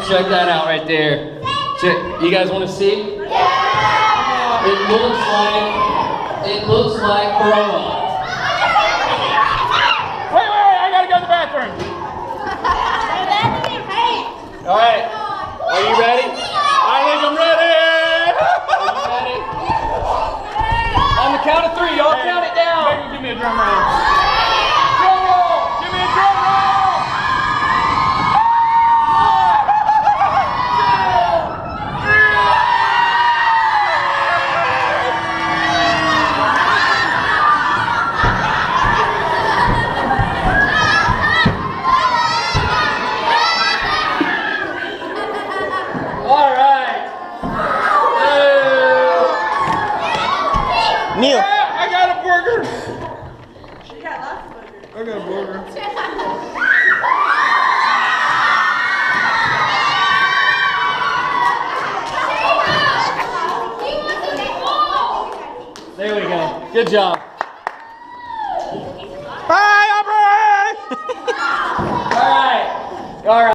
Check that out right there. You guys want to see? Yeah. It looks like Corolla. Wait, I gotta go to the bathroom. All right, are you ready? I think I'm ready. Are you ready? On the count of 3, y'all count it down. Give me a drum roll. Drum roll. Give me a drum roll. Neil. Yeah, I got a burger. She got lots of burgers. I got a burger. There we go. Good job. Bye, Aubrey! All right. All right.